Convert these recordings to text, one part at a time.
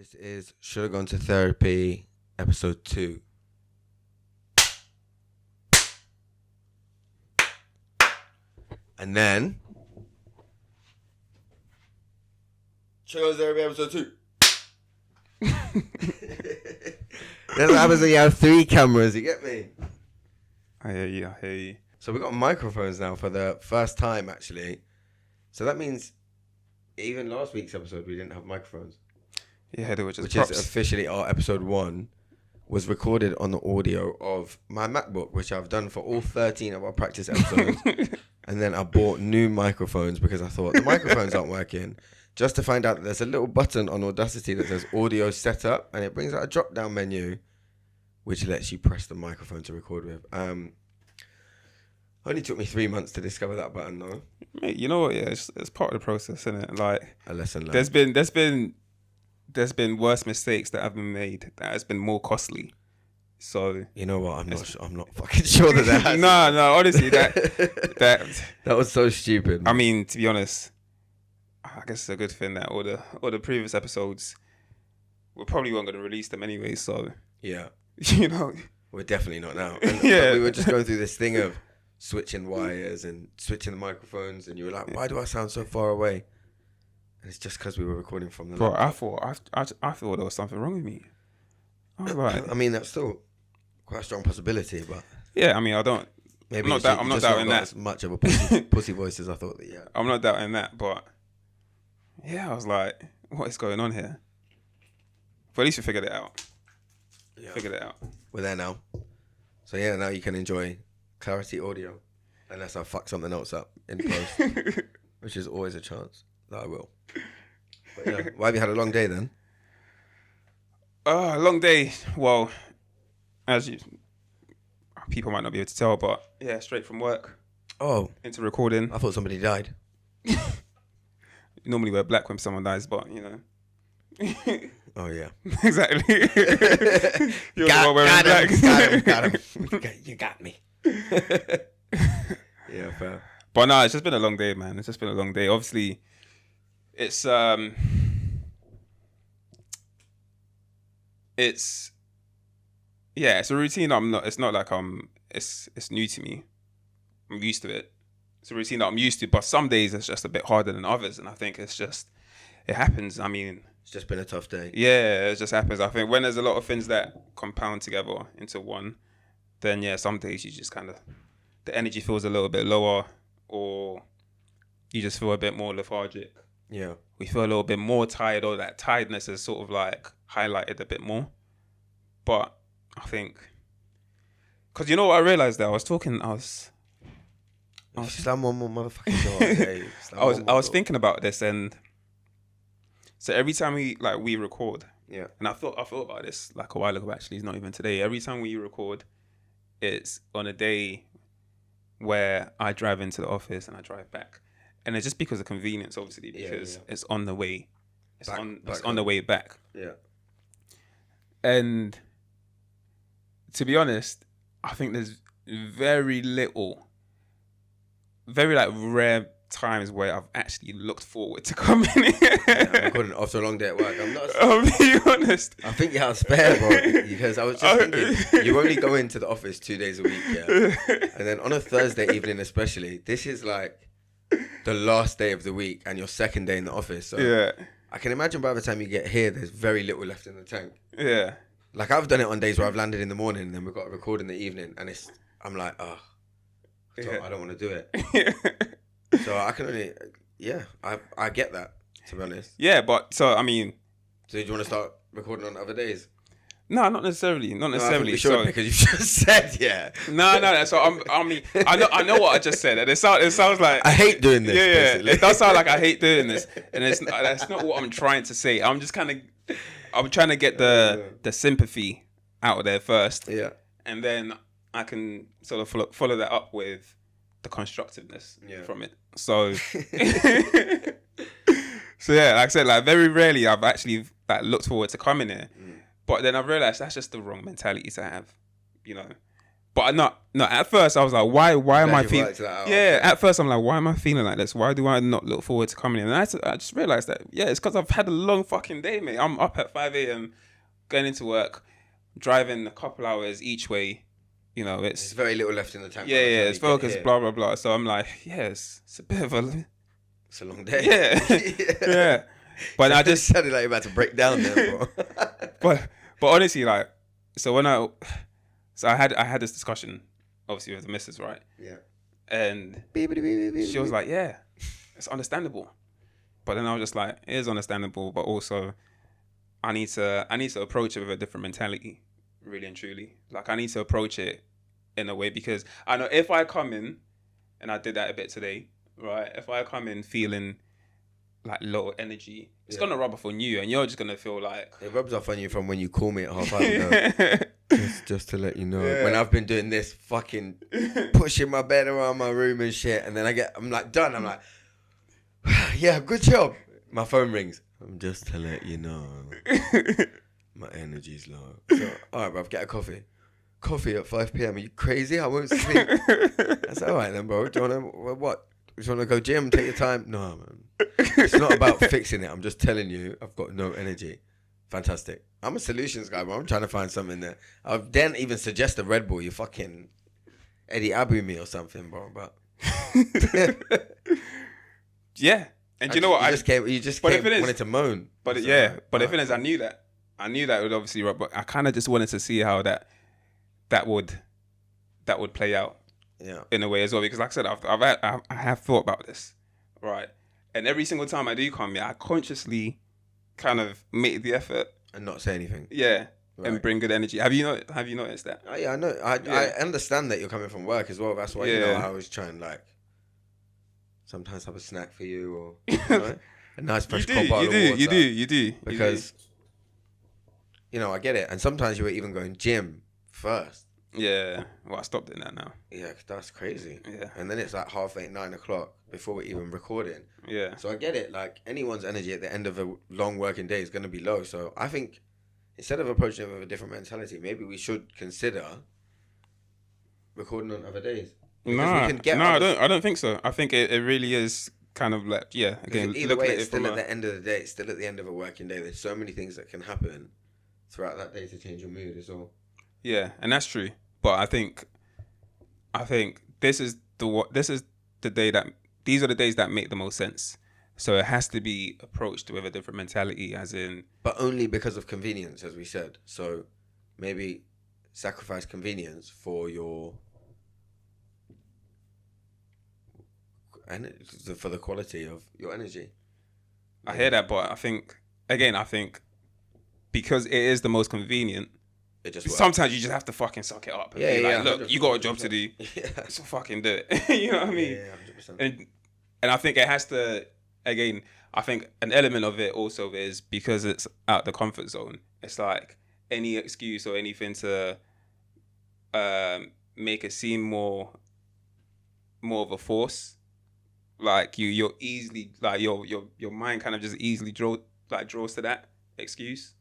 This is Should Have Gone to Therapy, episode 2. And then Should Have Gone to Therapy, episode 2. That's what happens when you have 3 cameras, you get me? I hear you. So we got microphones now for the first time, actually. So that means even last week's episode we didn't have microphones. Yeah, they were just which props. is officially our episode 1 was recorded on the audio of my MacBook, which I've done for all 13 of our practice episodes. And then I bought new microphones because I thought the microphones aren't working. Just to find out that there's a little button on Audacity that says audio setup, and it brings out a drop down menu which lets you press the microphone to record with. Only took me 3 months to discover that button though. Mate, you know what? Yeah, it's part of the process, isn't it? Like A lesson learned. there's been worse mistakes that have been made that has been more costly. So you know what? I'm not fucking sure that that has. no, honestly, that was so stupid. I mean, to be honest, I guess it's a good thing that all the previous episodes, we probably weren't going to release them anyway. So yeah, you know, we're definitely not now. And, yeah, we were just going through this thing of switching wires and switching the microphones, and you were like, "Why do I sound so far away?" And it's just because we were recording from the. Bro, I thought there was something wrong with me. I was like, I mean, that's still quite a strong possibility, but yeah, I mean, I don't. maybe I'm not doubting that. As much of a pussy voice as I thought that. Yeah, I'm not doubting that, but yeah, I was like, what is going on here? But at least we figured it out. Yeah. Figured it out. We're there now. So yeah, now you can enjoy clarity audio, unless I fuck something else up in post, which is always a chance that I will. But yeah, why have you had a long day then? A long day. Well, people might not be able to tell, but yeah, straight from work Oh, into recording. I thought somebody died. Normally wear black when someone dies, but you know. Oh yeah, Exactly. You're the one wearing black. Got him. Okay, you got me. Yeah, fair. But no, it's just been a long day, man. It's just been a long day. Obviously, it's a routine. It's not like it's new to me. I'm used to it. It's a routine that I'm used to, but some days it's just a bit harder than others, and I think it happens. I mean, It's just been a tough day. yeah, it just happens. I think when there's a lot of things that compound together into one, then yeah, some days you just kind of, the energy feels a little bit lower, or you just feel a bit more lethargic. Yeah. We feel a little bit more tired, or that tiredness is sort of like highlighted a bit more. But I think, because you know what I realized that I Slam one more motherfucking door. Okay. I was thinking about this, and so every time we record, Yeah. and I thought about this like a while ago. Actually, it's not even today. Every time we record, it's on a day where I drive into the office and I drive back, and it's just because of convenience, obviously, because it's on the way. It's on the way back. Yeah. And to be honest, I think there's very rare times where I've actually looked forward to coming in. I'm recording after a long day at work. I'm not. I'll be honest. I think you have spare, bro. Because I was just thinking, you only go into the office 2 days a week, yeah. And then on a Thursday evening, especially, this is like the last day of the week and your second day in the office. So Yeah. I can imagine by the time you get here, there's very little left in the tank. Yeah. Like I've done it on days where I've landed in the morning and then we've got to record in the evening, and I'm like, oh, I don't want to do it. So I can only, I get that, to be honest. Yeah, but so I mean, So do you want to start recording on other days? no, not necessarily. Not necessarily. We should, because you just said No. So I know what I just said, and it sounds like I hate doing this. Yeah. Basically. It does sound like I hate doing this, and that's not what I'm trying to say. I'm trying to get the sympathy out of there first, Yeah. and then I can sort of follow that up with the constructiveness from it. So, so yeah, like I said, like very rarely I've actually like looked forward to coming here, but then I've realized that's just the wrong mentality to have, you know, But no. At first, I was like, why am I feeling? worked that out. Yeah. At first, I'm like, why am I feeling like this? Why do I not look forward to coming in? And I just realized that it's because I've had a long fucking day, mate. I'm up at 5 a.m. going into work, driving a couple hours each way. You know, There's very little left in the tank. Yeah, it's focused, blah blah blah. So I'm like, it's a bit of a. It's a long day. Yeah. But I just sounded like you're about to break down there, bro. but honestly, like, so I had this discussion, obviously with the missus, right? Yeah. And she was like, yeah, it's understandable. But then I was just like, it is understandable, but also I need to approach it with a different mentality, really and truly. Like, I need to approach it in a way, because I know if I come in, and I did that a bit today, right? If I come in feeling like low energy, it's gonna rub off on you, and you're just gonna feel like it rubs off on you from when you call me at 5:30. just to let you know, when I've been doing this fucking pushing my bed around my room and shit, and then I'm like done. I'm like, yeah, good job. My phone rings. I'm just to let you know, my energy's low. So, all right, bruv, get a coffee. Coffee at 5 p.m. Are you crazy? I won't sleep. That's all right then, bro. Do you wanna what? You just want to go gym? Take your time. No, man. It's not about fixing it. I'm just telling you, I've got no energy. Fantastic. I'm a solutions guy, bro. I'm trying to find something there. I'll then even suggest a Red Bull. You fucking Eddie Abu me or something, bro. But yeah. And you know what? You just wanted to moan. But so, yeah. But the thing is, I knew that it would obviously rub. But I kind of just wanted to see how that would play out. Yeah. In a way as well, because like I said, I have thought about this, right? And every single time I do come here, I consciously kind of make the effort and not say anything. Yeah. Right. And bring good energy. Have you noticed that? Oh, yeah, I know. I understand that you're coming from work as well. That's why I always try and like sometimes have a snack for you, or a nice fresh cold bottle of water. You do. Because I get it. And sometimes you were even going gym first. Yeah, well, I stopped doing that now. Yeah, that's crazy. Yeah. And then it's like 8:30, 9 o'clock before we're even recording. Yeah. So I get it. Like, anyone's energy at the end of a long working day is going to be low. So I think instead of approaching it with a different mentality, maybe we should consider recording on other days. I don't think so. I think it really is kind of like, again, either way, it's still at the end of the day. It's still at the end of a working day. There's so many things that can happen throughout that day to change your mood as well. Yeah, and that's true. But I think these are the days that make the most sense. So it has to be approached with a different mentality, as in. But only because of convenience, as we said. So maybe sacrifice convenience for the quality of your energy. I hear that, but I think because it is the most convenient. It just works. Sometimes you just have to fucking suck it up. And be like, look, 100%. You got a job to do. Yeah. So fucking do it. You know what I mean? Yeah, 100%. And I think it has to, again, I think an element of it also is because it's out the comfort zone. It's like any excuse or anything to make it seem more of a force. Like you're easily, like your mind kind of just easily draws to that excuse.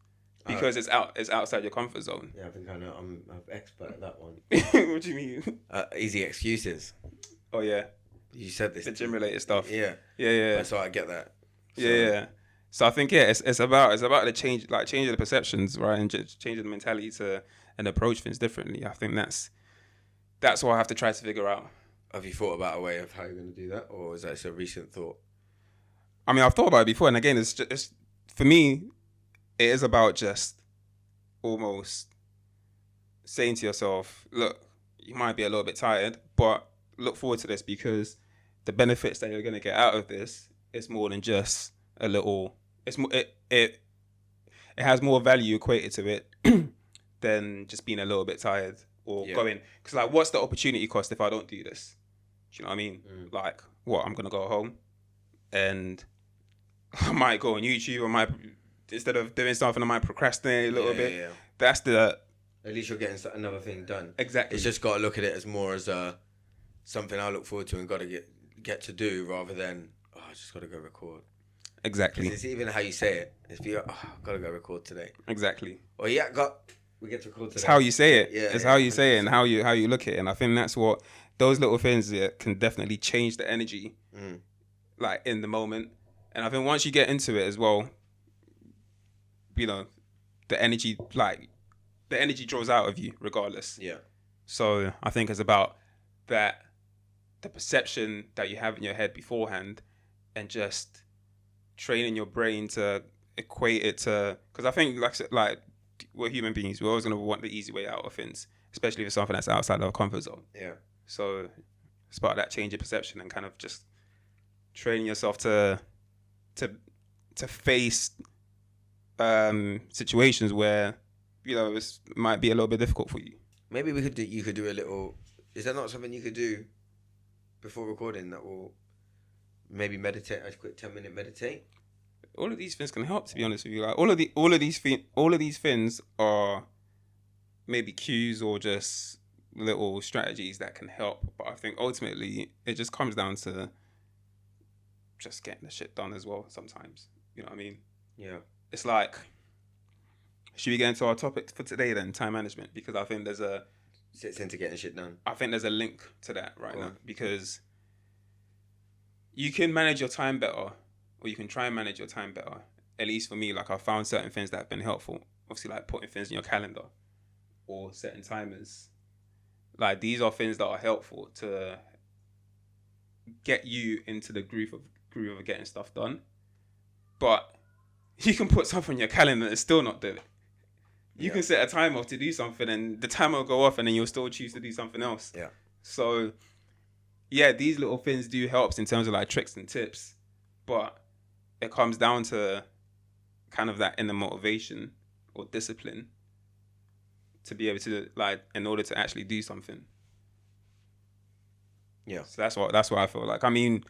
Because it's outside your comfort zone. Yeah, I think I'm an expert at that one. What do you mean? Easy excuses. Oh yeah. You said this. The gym related stuff. Yeah. Yeah. So I get that. So. Yeah. So I think it's about the change, like changing the perceptions, right, and just changing the mentality to and approach things differently. I think that's what I have to try to figure out. Have you thought about a way of how you're going to do that, or is that a recent thought? I mean, I've thought about it before, and again, it's for me. It is about just almost saying to yourself, look, you might be a little bit tired, but look forward to this because the benefits that you're going to get out of this is more than just a little, it has more value equated to it than just being a little bit tired or going, because like, what's the opportunity cost if I don't do this? Do you know what I mean? Like, what, I'm going to go home and I might go on YouTube, instead of doing something, I might procrastinate a little bit. Yeah. That's at least you're getting another thing done. Exactly. It's just got to look at it as more as something I look forward to and got to get to do, rather than I just got to go record. Exactly. It's even how you say it. If you got to go record today. Exactly. Or we get to record today. It's how you say it. Yeah, It's yeah, how you say it and 100%. how you look at it. And I think that's what those little things can definitely change the energy, like in the moment. And I think once you get into it as well, you know, the energy draws out of you regardless. Yeah. So I think it's about that, the perception that you have in your head beforehand, and just training your brain to equate it to, because I think like we're human beings, we're always going to want the easy way out of things, especially if it's something that's outside of our comfort zone. Yeah. So it's about that change of perception and kind of just training yourself to face situations where, you know, it might be a little bit difficult for you. Maybe you could do a little. Is that not something you could do before recording that will maybe meditate? A quick 10-minute meditate. All of these things can help, to be honest with you. Like all of these things are maybe cues or just little strategies that can help. But I think ultimately it just comes down to just getting the shit done as well. Sometimes, you know what I mean? Yeah. It's like, should we get into our topic for today then, time management? Because I think Sits into getting shit done. I think there's a link to that now, because you can manage your time better, or you can try and manage your time better. At least for me, like I've found certain things that have been helpful. Obviously, like putting things in your calendar or setting timers. Like these are things that are helpful to get you into the groove of getting stuff done. But you can put something in your calendar and still not do it. You can set a timer to do something and the timer will go off and then you'll still choose to do something else. Yeah. So, yeah, these little things do help in terms of like tricks and tips. But it comes down to kind of that inner motivation or discipline to be able to, like, in order to actually do something. Yeah. So that's what I feel like. I mean,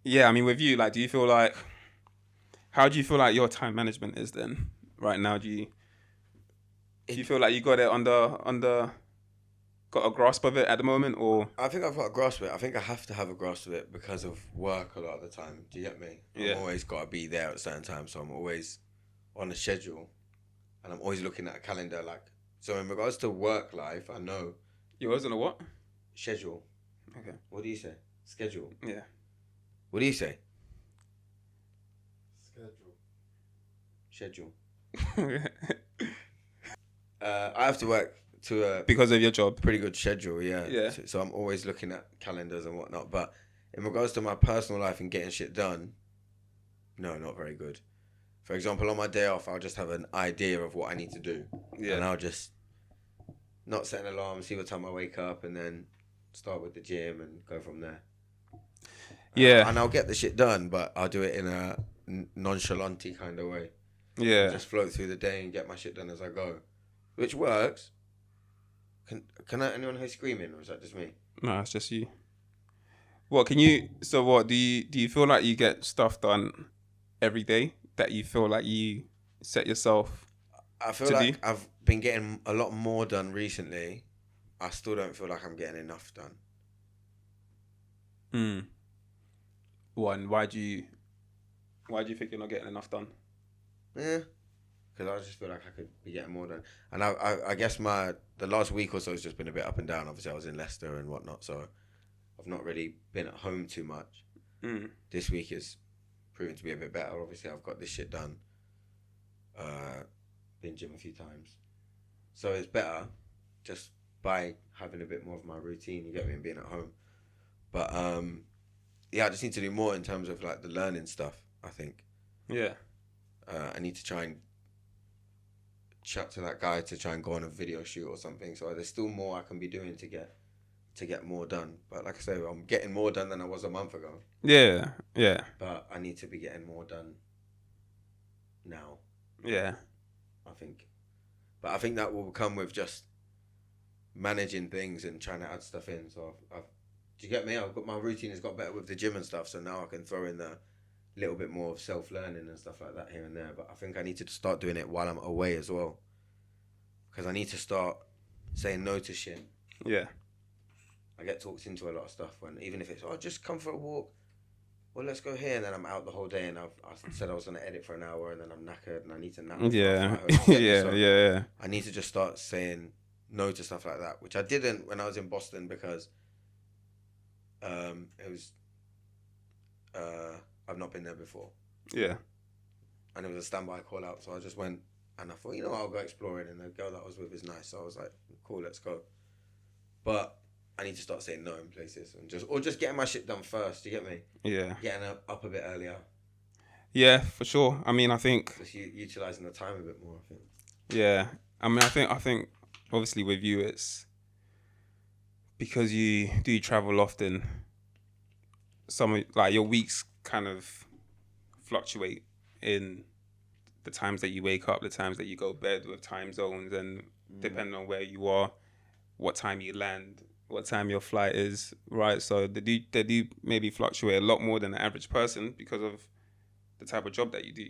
with you, like, how do you feel like your time management is then right now? Do you feel like you got it got a grasp of it at the moment, or? I think I've got a grasp of it. I think I have to have a grasp of it because of work a lot of the time. Do you get me? Yeah. I'm always got to be there at a certain time, so I'm always on a schedule, and I'm always looking at a calendar. Like, so in regards to work life, I know. You're always on a what? Schedule. Okay. What do you say? Schedule. Yeah. What do you say? Schedule. I have to work to a Because of your job. pretty good schedule, yeah. Yeah. So I'm always looking at calendars and whatnot. But in regards to my personal life and getting shit done, no, not very good. For example, on my day off, I'll just have an idea of what I need to do. Yeah. And I'll just not set an alarm, see what time I wake up, and then start with the gym and go from there. Yeah. And I'll get the shit done, but I'll do it in a nonchalant kind of way. Yeah. Just float through the day and get my shit done as I go, which works. Anyone hear screaming, or is that just me? No, it's just you. What do you feel like you get stuff done every day that you feel like you set yourself? I feel to like do? I've been getting a lot more done recently. I still don't feel like I'm getting enough done. One, why do you think you're not getting enough done? Yeah, because I just feel like I could be getting more done. And I guess the last week or so has just been a bit up and down. Obviously, I was in Leicester and whatnot, so I've not really been at home too much. This week is proving to be a bit better. Obviously, I've got this shit done. Been gym a few times, so it's better just by having a bit more of my routine. You get me, and being at home. But yeah, I just need to do more in terms of like the learning stuff. I think. Yeah. I need to try and chat to that guy to try and go on a video shoot or something. So there's still more I can be doing to get more done. But like I say, I'm getting more done than I was a month ago. Yeah. Yeah. But I need to be getting more done now, Yeah. I think. But I think that will come with just managing things and trying to add stuff in. So do you get me? My routine has got better with the gym and stuff. So now I can throw in the little bit more of self-learning and stuff like that here and there. But I think I need to start doing it while I'm away as well, because I need to start saying no to shit. Yeah. I get talked into a lot of stuff, when even if it's just come for a walk, well, let's go here, and then I'm out the whole day, and I said I was gonna edit for an hour, and then I'm knackered, and I need to nap. Yeah, yeah. I need to just start saying no to stuff like that, which I didn't when I was in Boston because it was I've not been there before. Yeah. And it was a standby call out, so I just went, and I thought, you know what, I'll go exploring, and the girl that I was with is nice, so I was like, cool, let's go. But I need to start saying no in places, and just getting my shit done first. Do you get me? Yeah. Getting up a bit earlier. Yeah, for sure. I mean, I think just utilizing the time a bit more. I think. Yeah, I mean, I think obviously with you, it's because you do travel often. Some like your weeks kind of fluctuate in the times that you wake up, the times that you go to bed, with time zones, and depending on where you are, what time you land, what time your flight is, right? So they do maybe fluctuate a lot more than the average person because of the type of job that you do.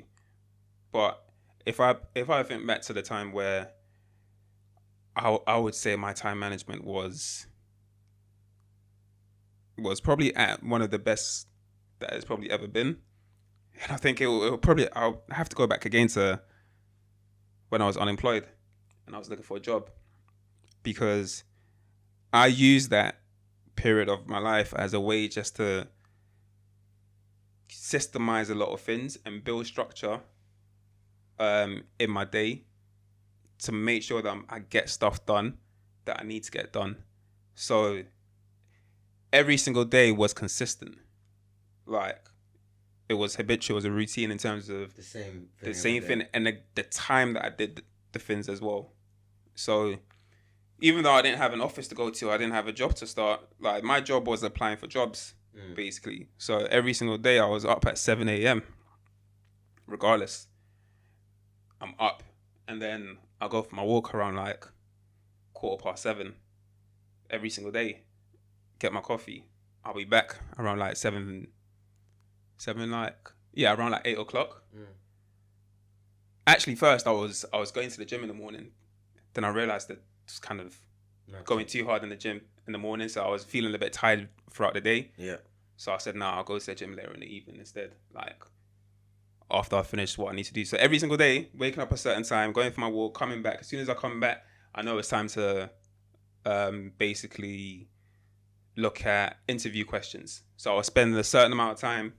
But if I think back to the time where I would say my time management was probably at one of the best that it's probably ever been. And I think it'll probably, I'll have to go back again to when I was unemployed and I was looking for a job, because I used that period of my life as a way just to systemize a lot of things and build structure in my day to make sure that I get stuff done that I need to get done. So every single day was consistent. Like, it was habitual, it was a routine in terms of the same thing and the time that I did the things as well. So even though I didn't have an office to go to, I didn't have a job to start, like my job was applying for jobs, basically. So every single day I was up at 7 a.m. regardless. I'm up, and then I'll go for my walk around like 7:15 every single day, get my coffee. I'll be back around like around like 8 o'clock. Actually, first I was going to the gym in the morning. Then I realized that it's kind of going too hard in the gym in the morning, so I was feeling a bit tired throughout the day. Yeah. So I said, nah, I'll go to the gym later in the evening instead, like after I finish what I need to do. So every single day, waking up a certain time, going for my walk, coming back. As soon as I come back, I know it's time to basically look at interview questions. So I'll spend a certain amount of time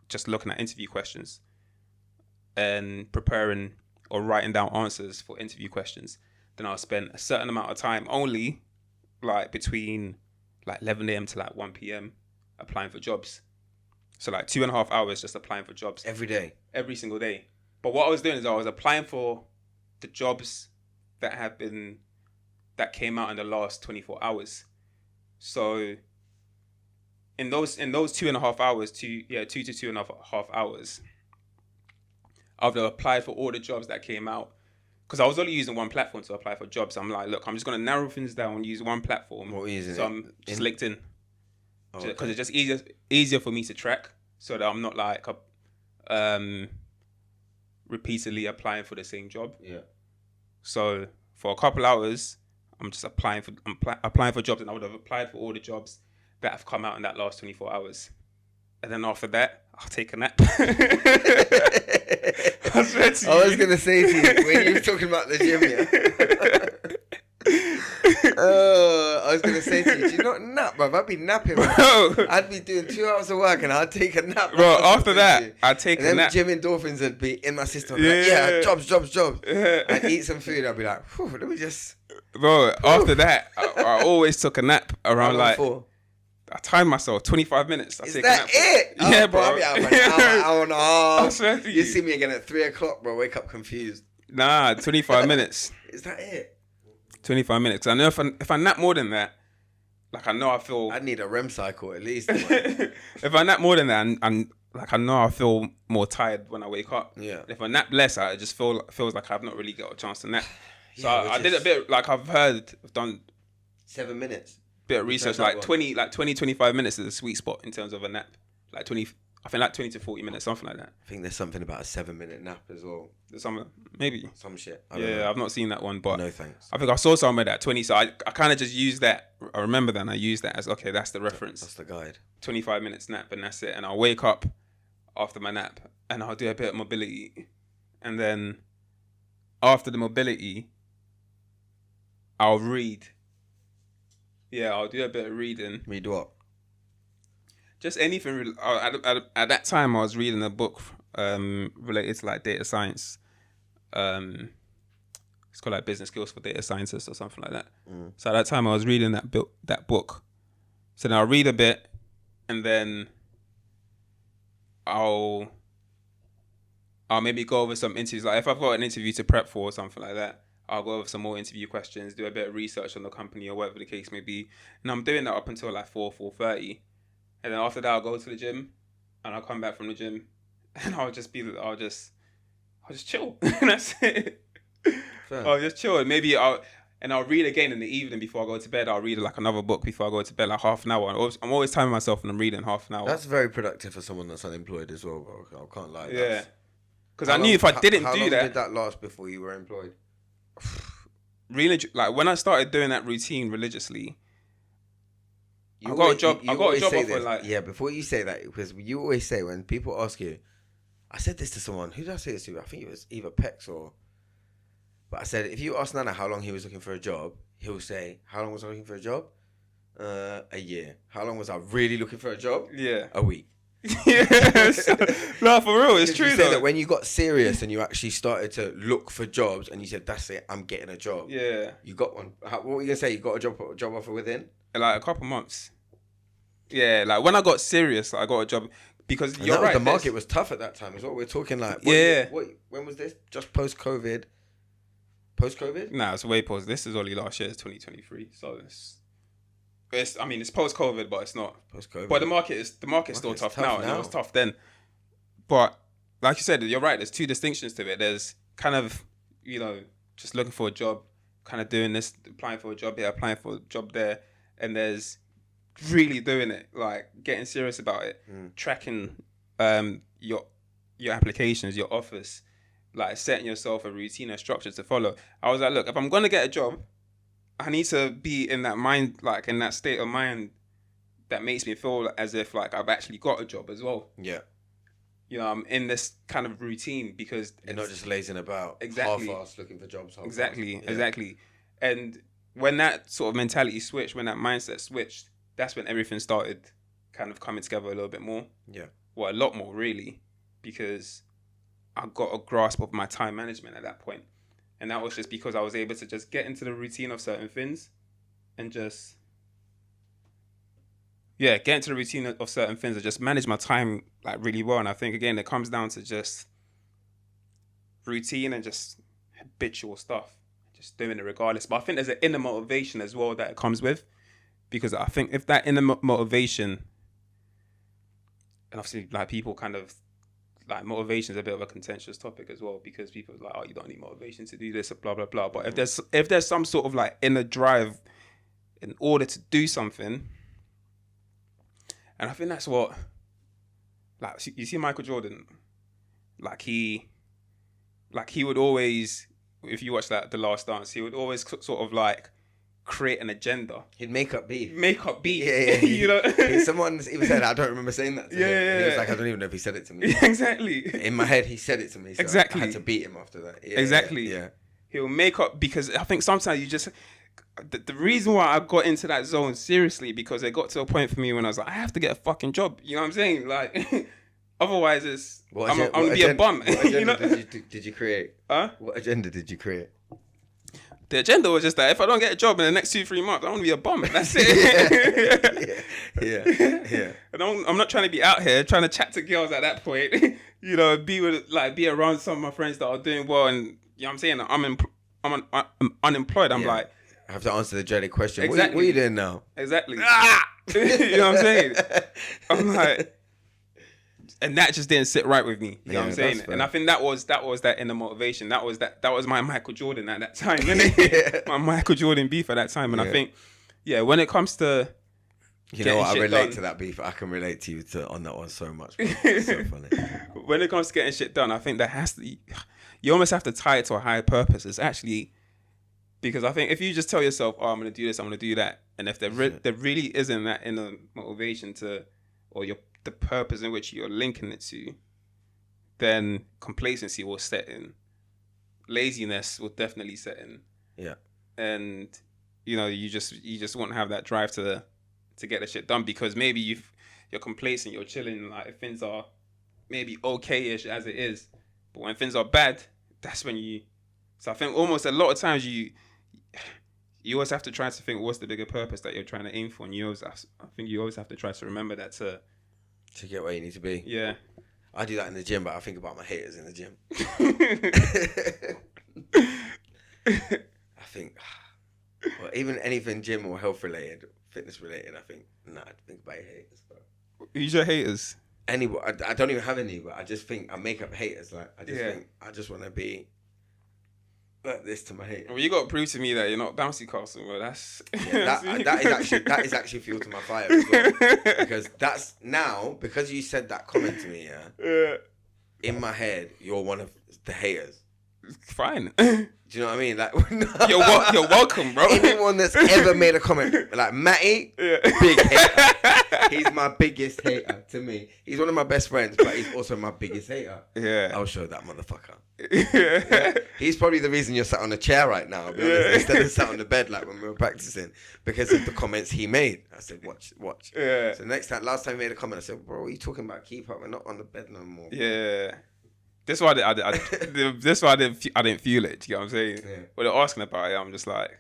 just looking at interview questions and preparing or writing down answers for interview questions. Then I'll spend a certain amount of time only, like between like 11 a.m. to like 1 p.m. applying for jobs. So like 2.5 hours just applying for jobs. Every day? Every single day. But what I was doing is I was applying for the jobs that came out in the last 24 hours. So in those 2.5 hours, 2 to 2.5 hours, I've applied for all the jobs that came out. Because I was only using one platform to apply for jobs. I'm like, look, I'm just going to narrow things down and use one platform. What is it? So I'm just LinkedIn. Because it's just easier for me to track, so that I'm not like repeatedly applying for the same job. Yeah. So for a couple hours, I'm just applying for jobs, and I would have applied for all the jobs that have come out in that last 24 hours. And then after that, I'll take a nap. I swear to you. I was going to say to you, when you were talking about the gym, I was going to say to you, do you not nap, bruv? I'd be napping, bro. I'd be doing 2 hours of work and I'd take a nap. Bro, after that, I'd take a nap. Gym endorphins would be in my system. Yeah, jobs. I'd eat some food. I'd be like, let me just... Bro, after that, I always took a nap around like... I timed myself 25 minutes. Is that it? Yeah, bro. I'll be out for an hour and a half. I swear to you. You see me again at 3 o'clock, bro. Wake up confused. Nah, 25 minutes. Is that it? 25 minutes. I know if I nap more than that, like I know I feel... I'd need a REM cycle at least. If I nap more than that, and like I know I feel more tired when I wake up. Yeah. If I nap less, I just feels like I've not really got a chance to nap. So I did a bit, like I've done 7 minutes. Bit of research, like 25 minutes is a sweet spot in terms of a nap. Like 20 I think like 20 to 40 minutes, something like that. I think there's something about a 7-minute nap as well. Maybe. Some shit. I don't Yeah, know. I've not seen that one, but No thanks. I think I saw somewhere that 20. So I kind of just used that. I remember that and I used that as, okay, that's the reference. That's the guide. 25 minutes nap and that's it. And I'll wake up after my nap and I'll do a bit of mobility. And then after the mobility, I'll read. Yeah, I'll do a bit of reading. Read what? Just anything. At that time, I was reading a book related to like data science. It's called like Business Skills for Data Scientists or something like that. So at that time, I was reading that book. So then I'll read a bit, and then I'll maybe go over some interviews. Like if I've got an interview to prep for or something like that, I'll go over some more interview questions, do a bit of research on the company or whatever the case may be. And I'm doing that up until like 4:30. And then after that, I'll go to the gym and I'll come back from the gym and I'll just chill. And that's it. Fair. I'll just chill. And maybe I'll read again in the evening before I go to bed. I'll read like another book before I go to bed, like half an hour. I'm always timing myself and I'm reading half an hour. That's very productive for someone that's unemployed as well, bro. I can't lie. Yeah. Because I knew if I didn't how do long that. did that last before you were employed? Really, like when I started doing that routine religiously, I got a job offer like... Yeah, before you say that, because you always say when people ask you, I said this to someone, who did I say this to? I think it was either Pex or... But I said, if you ask Nana how long he was looking for a job, he'll say, how long was I looking for a job? A year. How long was I really looking for a job? Yeah. A week. Yes. No, for real, it's true though. That when you got serious and you actually started to look for jobs and you said, that's it, I'm getting a job. Yeah. You got one. What were you going to say? You got a job offer within? Like a couple months. Yeah, like when I got serious, like, I got a job because And you're right. The market was tough at that time is what we're talking like. When was this? Just post-COVID? Post-COVID? Nah, it's way post. This is only last year, it's 2023. So it's post-COVID, but it's not. Post-COVID. But the market's still tough now. And it was tough then. But like you said, you're right. There's two distinctions to it. There's kind of, just looking for a job, kind of doing this, applying for a job here, applying for a job there. And there's really doing it, like getting serious about it, tracking your applications, your offers, like setting yourself a routine and structure to follow. I was like, look, if I'm going to get a job, I need to be in that mind, like in that state of mind that makes me feel as if like I've actually got a job as well. Yeah. I'm in this kind of routine because you're not just lazing about, exactly, half-assed looking for jobs. Exactly. And when that sort of mentality switched, when that mindset switched, that's when everything started kind of coming together a little bit more. Yeah. Well, a lot more really, because I got a grasp of my time management at that point. And that was just because I was able to just get into the routine of certain things and just, get into the routine of certain things and just manage my time like really well. And I think, again, it comes down to just routine and just habitual stuff, just doing it regardless. But I think there's an inner motivation as well that it comes with, because I think if that inner motivation, and obviously like people kind of, like motivation is a bit of a contentious topic as well, because people are like, oh, you don't need motivation to do this, blah, blah, blah. But if there's some sort of like inner drive in order to do something, and I think that's what, like, you see Michael Jordan, like he would always, if you watch that The Last Dance, he would always sort of like create an agenda. He'd make up beef. Yeah. Someone even said, I don't remember saying that to him. He was like, I don't even know if he said it to me. Exactly. In my head, he said it to me. So exactly. I had to beat him after that. Exactly. Yeah. He'll make up, because I think sometimes you just... The reason why I got into that zone seriously, because it got to a point for me when I was like, I have to get a fucking job. You know what I'm saying? Like, otherwise it's... I'm going to be a bum. What agenda did you create? Huh? What agenda did you create? The agenda was just that if I don't get a job in the next 2-3 months, I want to be a bum. That's it. Yeah. And I'm not trying to be out here trying to chat to girls at that point. Be around some of my friends that are doing well, and you know what I'm saying, I'm unemployed. I'm like, I have to answer the dreaded question. Exactly. What are you doing now? Exactly. You know what I'm saying? I'm like, and that just didn't sit right with me. You know what I'm saying? And I think that was that inner motivation. That was my Michael Jordan at that time, innit? My Michael Jordan beef at that time. And I think, when it comes to You know what? I shit relate done. to that beef. I can relate to you on that one so much. Bro. It's so funny. When it comes to getting shit done, I think that has to. You almost have to tie it to a higher purpose. It's actually because I think if you just tell yourself, "Oh, I'm going to do this, I'm going to do that," and if there really isn't that inner motivation to, or the purpose in which you're linking it to, then complacency will set in. Laziness will definitely set in. Yeah. And you just won't have that drive to get the shit done because maybe you're complacent, you're chilling, like if things are maybe okay-ish as it is, but when things are bad, that's when so I think almost a lot of times you always have to try to think what's the bigger purpose that you're trying to aim for, and I think you always have to try to remember that to get where you need to be. Yeah. I do that in the gym, but I think about my haters in the gym. I think, well, even anything gym or health related, fitness related, I think about your haters, bro. Who's your haters? Anybody, I don't even have any, but I just think I make up haters. Like I just think I just want to be like this to my haters. Well, you got to prove to me that you're not bouncy castle, bro. That's that is actually fuel to my fire as well. Because because you said that comment to me, yeah. In my head, you're one of the haters. Fine. Do you know what I mean? Like, you're welcome, bro. Anyone that's ever made a comment, like Matty, big hater. He's my biggest hater to me. He's one of my best friends, but he's also my biggest hater. Yeah. I'll show that motherfucker. Yeah. He's probably the reason you're sat on a chair right now, I'll be honest, instead of sat on the bed like when we were practicing, because of the comments he made. I said, watch. Yeah. So last time he made a comment, I said, bro, what are you talking about? Keep up. We're not on the bed no more. Yeah. That's why I didn't feel it. Do you get what I'm saying? Yeah. When they're asking about it, I'm just like,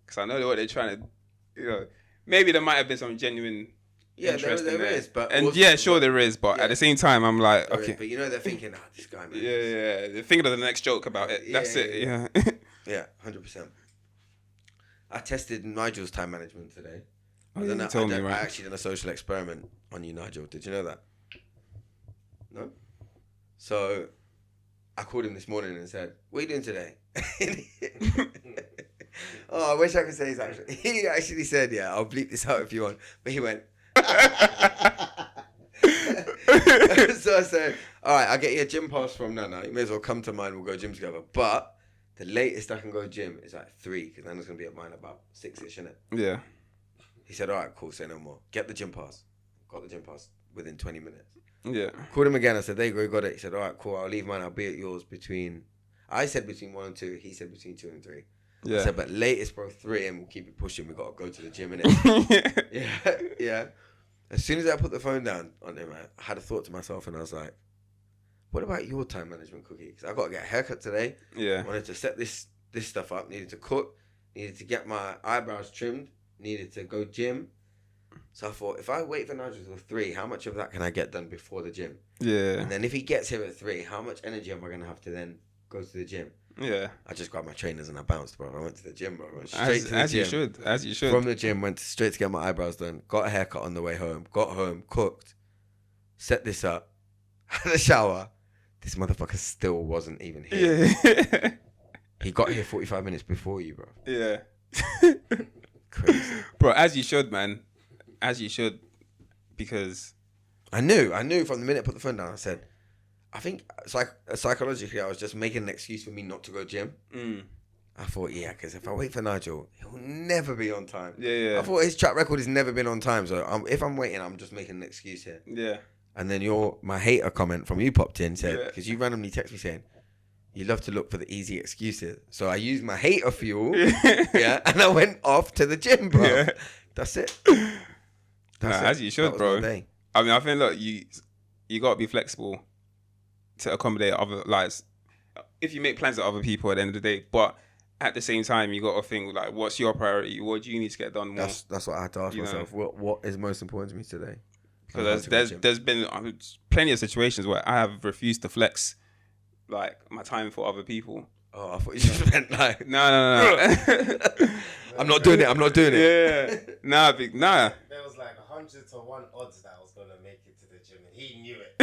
because I know what they're trying to, maybe there might have been some genuine interest in there. Is, but and also, there is, but at the same time, I'm like, okay. But they're thinking, this guy, man. Yeah. They're thinking of the next joke about it. That's it. Yeah. Yeah, 100%. I tested Nigel's time management today. You told me, right? I actually done a social experiment on you, Nigel. Did you know that? No? So I called him this morning and said, what are you doing today? I wish I could say he actually said, I'll bleep this out if you want. But he went, so I said, all right, I'll get you a gym pass from Nana. You may as well come to mine. We'll go gym together. But the latest I can go gym is like 3, because Nana's going to be at mine about 6-ish, innit? Yeah. He said, all right, cool, say no more. Get the gym pass. Got the gym pass within 20 minutes. Yeah. Called him again. I said, there you go, you got it. He said, all right, cool, I'll leave mine. I'll be at yours I said between 1 and 2. He said between 2 and 3. Yeah. I said, but latest, bro, 3, and we'll keep it pushing. We got to go to the gym, innit? Yeah. As soon as I put the phone down on him, I had a thought to myself, and I was like, what about your time management, Cookie? Because I got to get a haircut today. Yeah. Wanted to set this stuff up. Needed to cook. Needed to get my eyebrows trimmed. Needed to go gym. So I thought, if I wait for Nigel till 3, how much of that can I get done before the gym? Yeah. And then if he gets here at 3, how much energy am I going to have to then go to the gym? Yeah. I just grabbed my trainers and I bounced, bro. I went to the gym, bro. I went straight to the gym. As you should. From the gym, went straight to get my eyebrows done. Got a haircut on the way home. Got home, cooked, set this up, had a shower. This motherfucker still wasn't even here. Yeah. He got here 45 minutes before you, bro. Yeah. Crazy. Bro, as you should, man. As you should. Because I knew from the minute I put the phone down, I said, I think psychologically I was just making an excuse for me not to go gym. I thought, because if I wait for Nigel, he'll never be on time. Yeah. I thought his track record has never been on time. So if I'm waiting, I'm just making an excuse here. Yeah. And then my hater comment from you popped in, said, because you randomly text me saying, you love to look for the easy excuses. So I used my hater fuel, and I went off to the gym, bro. Yeah. That's it. As you should, bro. I mean, I think, look, you got to be flexible to accommodate other, like, if you make plans with other people at the end of the day, but at the same time, you got to think, like, what's your priority? What do you need to get done more? That's what I had to ask myself. What is most important to me today? Because there's been plenty of situations where I have refused to flex, like, my time for other people. Oh, I thought you just meant like... No. I'm not doing it. Yeah. Nah. There was like 100 to 1 odds that I was going to make it to the gym, and he knew it.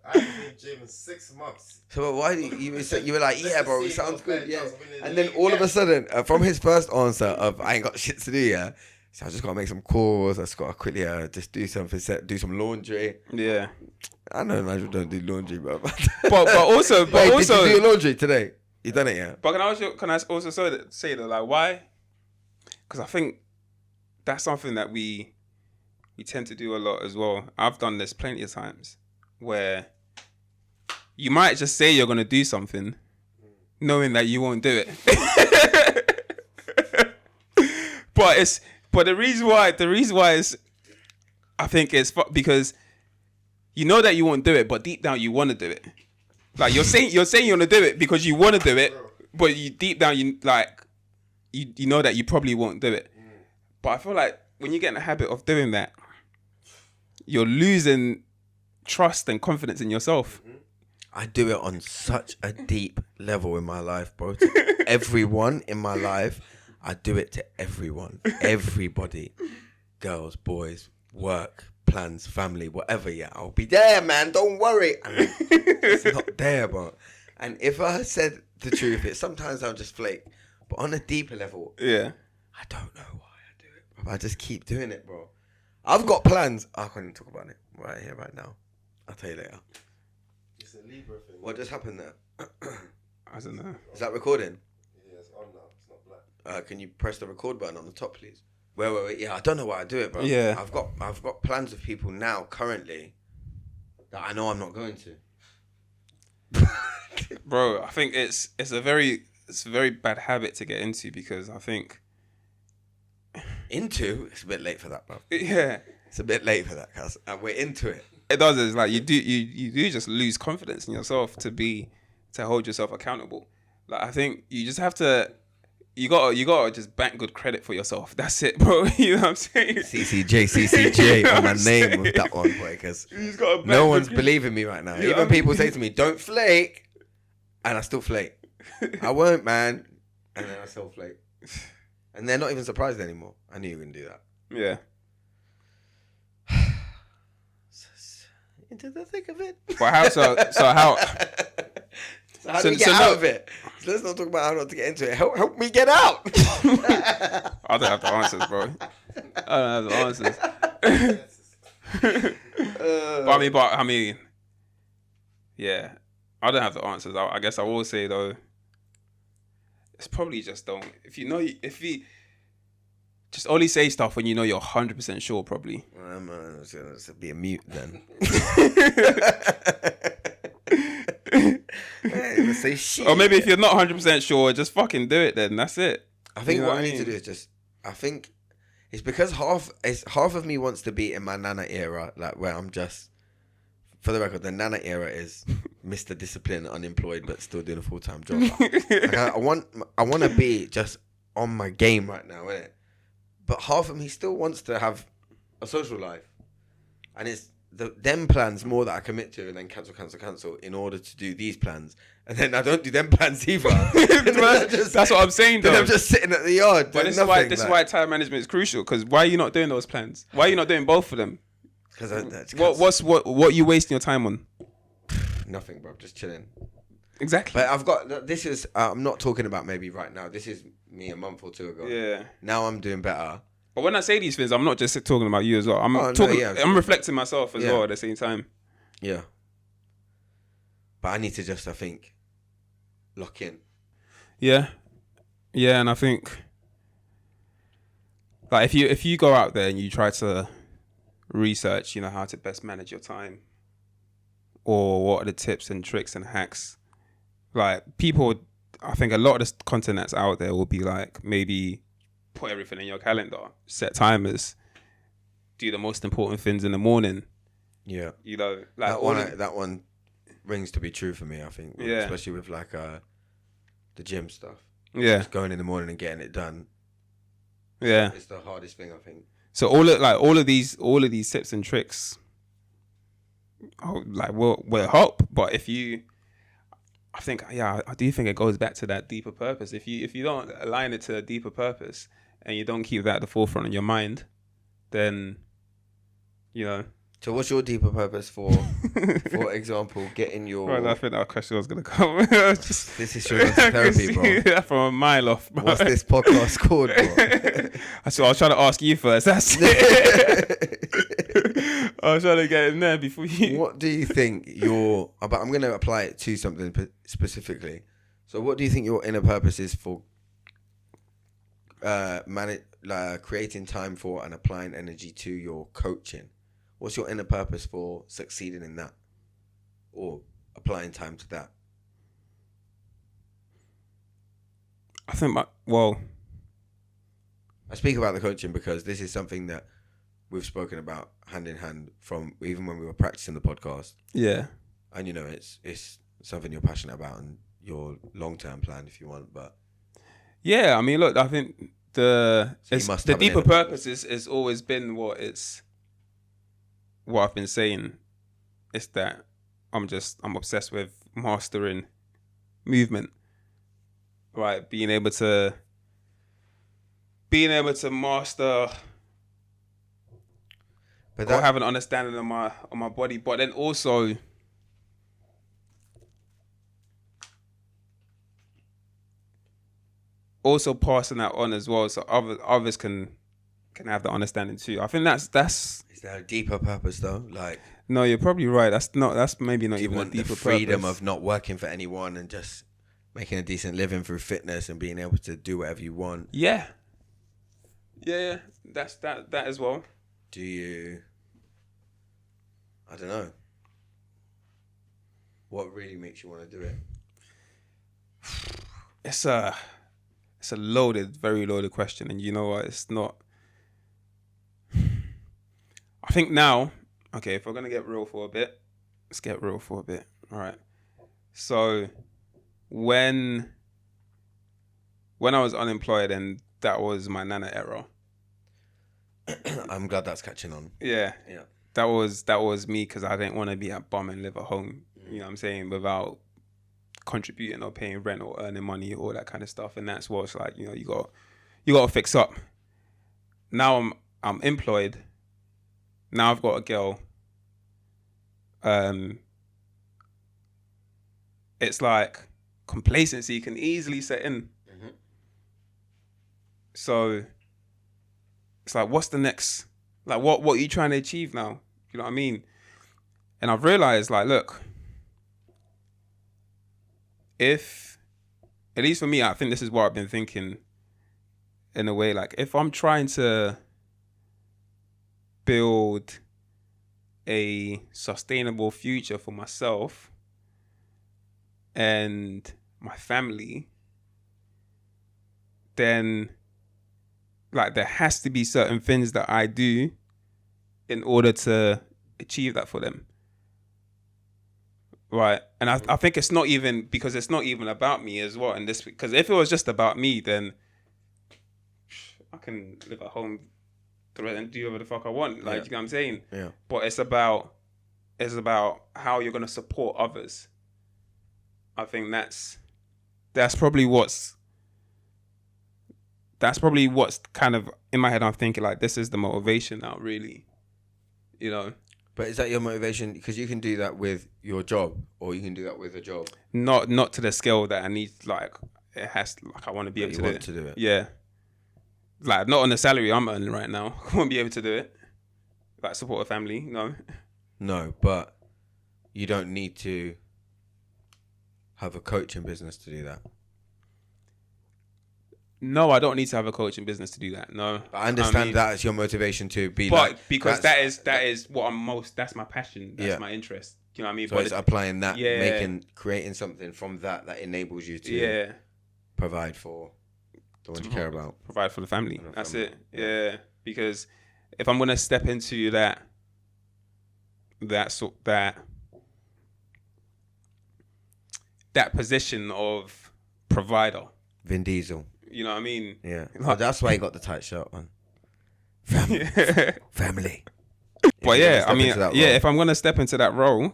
I haven't been gym in 6 months. So why did you were like, yeah, bro, it sounds good, yeah. And then all of a sudden, from his first answer of I ain't got shit to do, So I just gotta make some calls. I just gotta quickly just do something, do some laundry. Yeah. I know Nigel don't do laundry, bro. But also, Wait, did you do your laundry today? You done it, yeah? But can I also say that, like, why? Because I think that's something that we tend to do a lot as well. I've done this plenty of times where you might just say you're gonna do something, knowing that you won't do it. But the reason why is, I think it's because you know that you won't do it, but deep down you want to do it. Like you're saying you want to do it because you want to do it, but you deep down you know that you probably won't do it. But I feel like when you get in the habit of doing that, you're losing trust and confidence in yourself. I do it on such a deep level in my life, bro. To everyone in my life, I do it to everyone, everybody, girls, boys, work, plans, family, whatever. Yeah, I'll be there, man. Don't worry. And it's not there, bro. And if I said the truth, sometimes I'll just flake. But on a deeper level, Yeah. I don't know why I do it, bro. I just keep doing it, bro. I've got plans. I can't even talk about it right here, right now. I'll tell you later. It's a Libra thing. What just happened there? I don't know. Is that recording? Yeah, it's on now. It's not black. Can you press the record button on the top, please? Wait. Yeah, I don't know why I do it, bro. Yeah. I've got plans with people now, currently, that I know I'm not going to. Bro, I think it's a very bad habit to get into, because I think It's a bit late for that, bro. yeah, It's a bit late for that, cuz we're into it. it does. It's like you do just lose confidence in yourself to hold yourself accountable. Like I think you just have to. You gotta just bank good credit for yourself. That's it, bro. You know what I'm saying? CCJ You know on my what I'm name saying? with that one, boy, because You just gotta bank no good one's credit. believing me right now. You know Even what I people mean? say to me, "Don't flake," and I still flake. I won't, man. And then I still flake. And they're not even surprised anymore. I knew you were gonna do that. Yeah. Into the thick of it. But how? So how? So how do we get out of it? So let's not talk about how not to get into it. Help me get out. I don't have the answers, bro. I don't have the answers. But I mean, yeah, I don't have the answers. I guess I will say though, it's probably just don't. If you just only say stuff when you know you're 100% sure, probably. I'm gonna be a mute then. Hey, let's say shit. Or maybe if you're not 100% sure, just fucking do it then. That's it. I think You know what what I I need to mean? do is just. I think it's because half of me wants to be in my Nana era, like where I'm just. For the record, the Nana era is Mr. Discipline, unemployed, but still doing a full-time job. Like, I want to be just on my game right now, innit? But half of me still wants to have a social life, and it's them plans more that I commit to, and then cancel in order to do these plans, and then I don't do them plans either. That's what I'm saying, though. Then I'm just sitting at the yard. But doing this is why time management is crucial. Because why are you not doing those plans? Why are you not doing both of them? Because What are you wasting your time on? nothing, bro. Just chilling. Exactly. But I've got this is I'm not talking about maybe right now. This is me a month or two ago. Yeah. Now I'm doing better. But when I say these things, I'm not just talking about you as well. I'm Oh, no, talking. yeah. I'm reflecting myself as Yeah. well at the same time. Yeah. But I need to just, I think, lock in. Yeah, and I think like if you go out there and you try to research, how to best manage your time, or what are the tips and tricks and hacks, like people, I think a lot of the content that's out there will be like maybe put everything in your calendar, set timers, do the most important things in the morning. Yeah. Like that one rings to be true for me, I think. Yeah. Especially with like the gym stuff. Yeah. Just going in the morning and getting it done. Yeah. It's the hardest thing, I think. So all of these tips and tricks, will help. But I do think it goes back to that deeper purpose. If you don't align it to a deeper purpose and you don't keep that at the forefront of your mind, then So what's your deeper purpose for example, getting your... Right, I think that question was going to come. Just, This is showing therapy, bro. That from a mile off, bro. What's this podcast called, bro? I was trying to ask you first. That's it. I was trying to get in there before you. What do you think but I'm going to apply it to something specifically. So what do you think your inner purpose is for creating time for and applying energy to your coaching? What's your inner purpose for succeeding in that or applying time to that? I think I speak about the coaching because this is something that we've spoken about hand in hand from even when we were practicing the podcast. Yeah. And it's something you're passionate about and your long-term plan if you want, but yeah, I mean, look, I think the deeper purpose is always been what I've been saying. It's that I'm obsessed with mastering movement, right? Being able to master, or have an understanding of my body, but then also passing that on as well, so others can have the understanding too. I think that's. Is there a deeper purpose though? Like, no, you're probably right. That's maybe not even a deeper the freedom purpose. of not working for anyone and just making a decent living through fitness and being able to do whatever you want. Yeah. That's that as well. Do you? I don't know. What really makes you want to do it? It's a very loaded question, and you know what? It's not. I think now, okay, if we're gonna get real for a bit, let's get real for a bit. All right. So, when I was unemployed, and that was my Nana era. I'm glad that's catching on. Yeah. That was me because I didn't want to be a bum and live at home. You know what I'm saying? Without contributing or paying rent or earning money, all that kind of stuff. And that's what's like, you got to fix up. Now I'm employed. Now I've got a girl. It's like complacency can easily set in. Mm-hmm. So it's like, what's the next? Like, what are you trying to achieve now? You know what I mean? And I've realized, like, look, if, at least for me, I think this is what I've been thinking in a way, like, if I'm trying to build a sustainable future for myself and my family, then, like, there has to be certain things that I do in order to achieve that for them. Right. And I think it's not even about me as well. And this, because if it was just about me, then I can live at home and do whatever the fuck I want. Like, you know what I'm saying? Yeah. But it's about how you're going to support others. I think that's probably what's kind of in my head. I'm thinking, like, this is the motivation now, really, you know. But is that your motivation? Because you can do that with your job, or you can do that with a job. Not to the scale that I need. Like, it has. Like, I want to be able to do it. Yeah. Like, not on the salary I'm earning right now. I won't be able to do it. Like, support a family. No, but you don't need to have a coaching business to do that. No, I don't need to have a coaching business to do that. No, but I understand that as your motivation to be. But like, because that is what I'm most. That's my passion. That's my interest. Do you know what I mean? So it's applying that, creating something from that enables you to provide for the ones you care about. Provide for the family. That's it. Yeah. Because if I'm gonna step into that position of provider, Vin Diesel. You know what I mean? Yeah. Well, that's why he got the tight shirt on. Family. But yeah, I mean, if I'm gonna step into that role,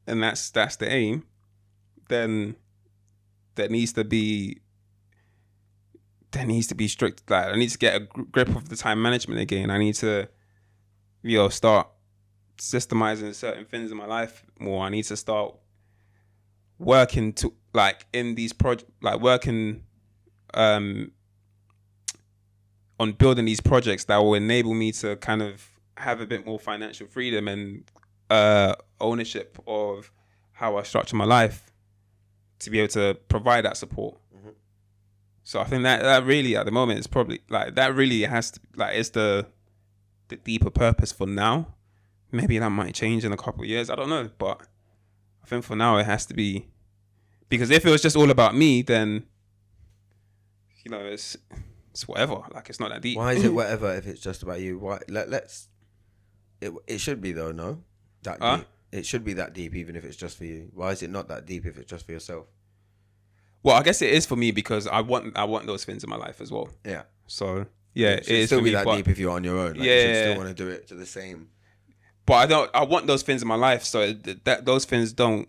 and that's the aim, then there needs to be strict. Like, I need to get a grip of the time management again. I need to, start systemizing certain things in my life more. I need to start working to like in these working on building these projects that will enable me to kind of have a bit more financial freedom and ownership of how I structure my life to be able to provide that support. Mm-hmm. So I think that really at the moment is probably like that really has to like it's the deeper purpose for now. Maybe that might change in a couple of years. I don't know, but I think for now it has to be, because if it was just all about me, then you know it's whatever. Like it's not that deep. Why is it whatever if it's just about you? Why? It should be though. No, that deep. It should be that deep, even if it's just for you. Why is it not that deep if it's just for yourself? Well, I guess it is for me because I want those things in my life as well. Yeah. So yeah, it should still be that deep if you're on your own. Like, yeah, you should still want to do it to the same. But I want those things in my life, so that those things doesn't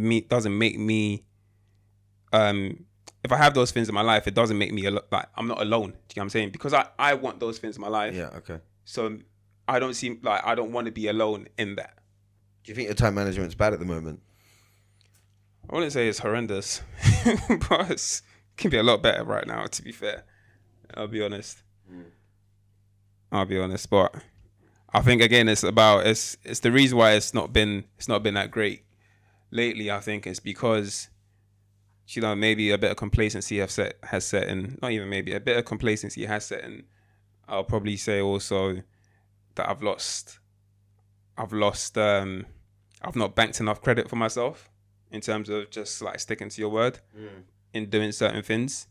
make me. If I have those things in my life, it doesn't make me like I'm not alone. Do you know what I'm saying? Because I want those things in my life. Yeah. Okay. So I don't want to be alone in that. Do you think your time management's bad at the moment? I wouldn't say it's horrendous, but it can be a lot better right now. To be fair, I'll be honest. But I think again, it's the reason why it's not been that great lately. I think it's because, you know, maybe a bit of complacency has set in. Not even maybe, a bit of complacency has set in. I'll probably say also that I've not banked enough credit for myself in terms of just like sticking to your word in doing certain things.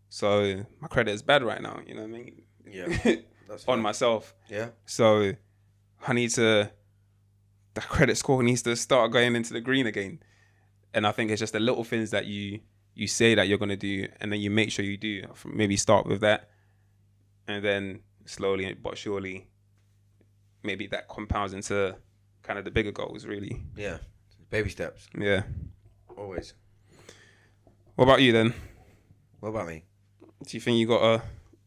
So my credit is bad right now, you know what I mean? Yeah. That's on myself. Yeah. So the credit score needs to start going into the green again. And I think it's just the little things that you say that you're going to do and then you make sure you do. Maybe start with that and then slowly but surely maybe that compounds into kind of the bigger goals, really. Yeah. Baby steps. Yeah. Always. What about you then? What about me? Do you think you got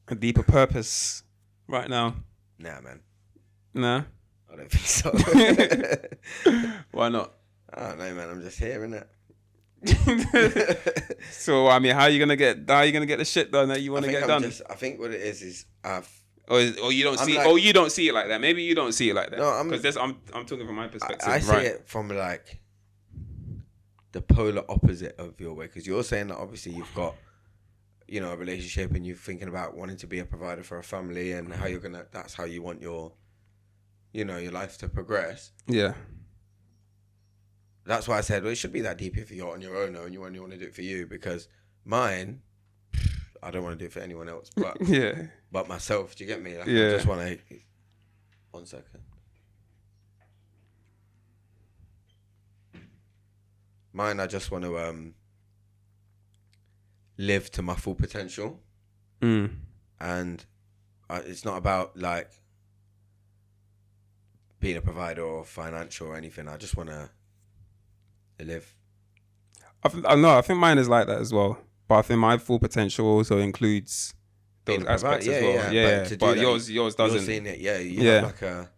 a deeper purpose right now? Nah, man. Nah? I don't think so. Why not? I don't know, man. I'm just here, innit? So, I mean, how are you gonna get the shit done that you want to get done? I think what it is or you don't see it like that. Maybe you don't see it like that. No, because I'm talking from my perspective. I see it from like the polar opposite of your way. Because you're saying that obviously you've got, you know, a relationship and you're thinking about wanting to be a provider for a family and how that's how you want your, you know, your life to progress. Yeah. That's why I said, well, it should be that deep if you're on your own and you want to do it for you. Because mine, I don't want to do it for anyone else, but yeah, but myself. Do you get me? Like, yeah. I just want to. 1 second. Mine, I just want to live to my full potential, and it's not about like being a provider or financial or anything. I just want to live. I think mine is like that as well. But I think my full potential also includes those aspects as well. Yeah. But yours doesn't. You're seeing it, you have like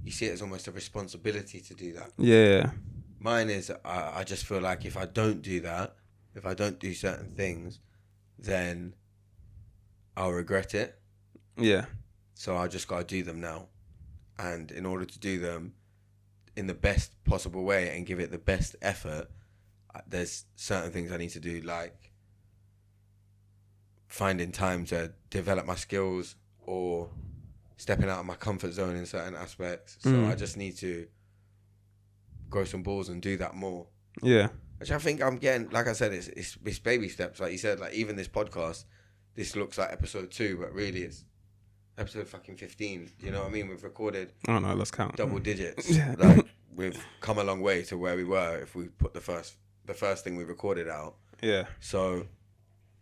you see it as almost a responsibility to do that. Yeah. Mine is, I just feel like if I don't do that, if I don't do certain things, then I'll regret it. Yeah. So I just got to do them now. And in order to do them in the best possible way and give it the best effort, there's certain things I need to do, like finding time to develop my skills or stepping out of my comfort zone in certain aspects. So I just need to grow some balls and do that more. Yeah. Which I think I'm getting, like I said, it's baby steps. Like you said, like even this podcast, this looks like episode 2, but really it's episode fucking 15. You know what I mean? We've recorded. Oh no, let's count. Double digits. Like we've come a long way to where we were if we put the first thing we recorded out. Yeah. So